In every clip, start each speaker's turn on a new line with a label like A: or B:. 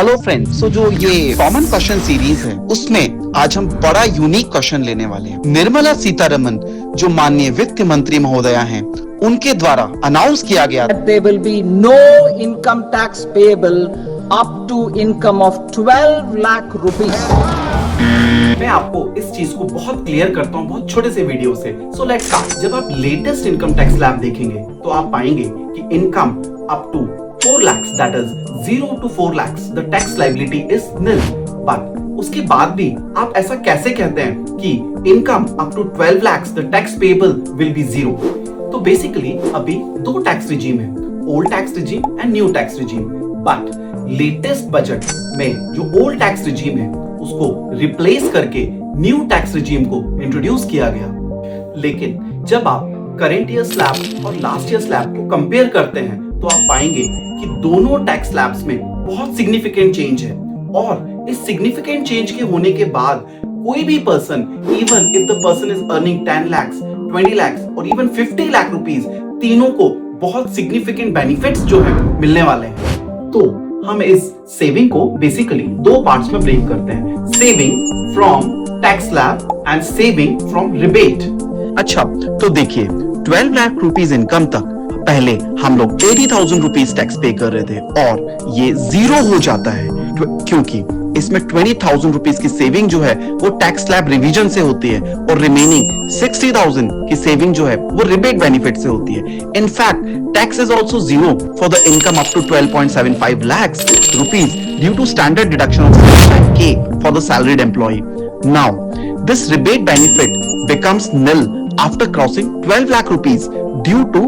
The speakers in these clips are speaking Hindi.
A: हेलो फ्रेंड्स, सो जो ये कॉमन क्वेश्चन सीरीज है उसमें आज हम बड़ा यूनिक क्वेश्चन लेने वाले हैं। निर्मला सीतारमन जो माननीय वित्त मंत्री महोदया हैं, उनके द्वारा अनाउंस किया गया
B: there will be no income tax payable up to income of 12 lakh rupees.
C: मैं आपको इस चीज को बहुत क्लियर करता हूँ बहुत छोटे से वीडियो से। So let's start. जब आप लेटेस्ट इनकम टैक्स स्लैब देखेंगे तो आप पाएंगे कि income up to 4 lakhs, that is 0 to 4 lakhs, the tax liability is nil. But उसके बाद भी आप ऐसा कैसे कहते हैं कि income up to 12 lakhs, the tax payable will be 0? तो बेसिकली अभी दो टैक्स रिजीम है, old tax regime and new tax regime. But latest budget में जो ओल्ड टैक्स रिजीम है उसको रिप्लेस करके न्यू टैक्स रिजीम को इंट्रोड्यूस किया गया। लेकिन जब आप करेंट ईयर स्लैब और लास्ट ईयर स्लैब को कंपेयर करते हैं तो आप पाएंगे कि दोनों टैक्स स्लैब्स में बहुत सिग्निफिकेंट चेंज है। और इस सिग्निफिकेंट चेंज के होने के बाद कोई भी person, even if the person is earning 10 lakhs, 20 lakhs और इवन 50 lakh रुपीस, तीनों को बहुत सिग्निफिकेंट बेनिफिट्स जो है मिलने वाले हैं। तो हम इस सेविंग को बेसिकली दो पार्ट्स में ब्रेक करते हैं, saving from tax slab and saving from rebate.
A: अच्छा, तो देखिए 12 लाख रुपीस इनकम तक पहले हम लोग 80,000 रुपीस टैक्स पे कर रहे थे और ये जीरो हो जाता है क्योंकि इसमें 20,000 रुपीस की सेविंग जो है वो टैक्स स्लैब रिवीजन से होती है और रिमेनिंग 60,000 की सेविंग जो है वो रिबेट बेनिफिट से होती है। In fact tax is also zero for the income up to 12.75 lakhs rupees due to standard deduction of 75K for the salaried employee. Now, this rebate benefit becomes nil after crossing 12 lakh rupees due to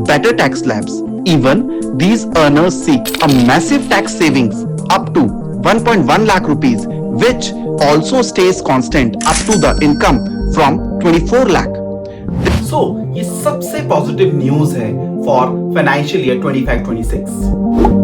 A: better tax slabs. Even these earners seek a massive tax savings up to 1.1 lakh rupees, which also stays constant up to the income from 24 lakh.
C: So, ये सबसे पॉजिटिव न्यूज है फॉर फाइनेंशियल ईयर 25-26।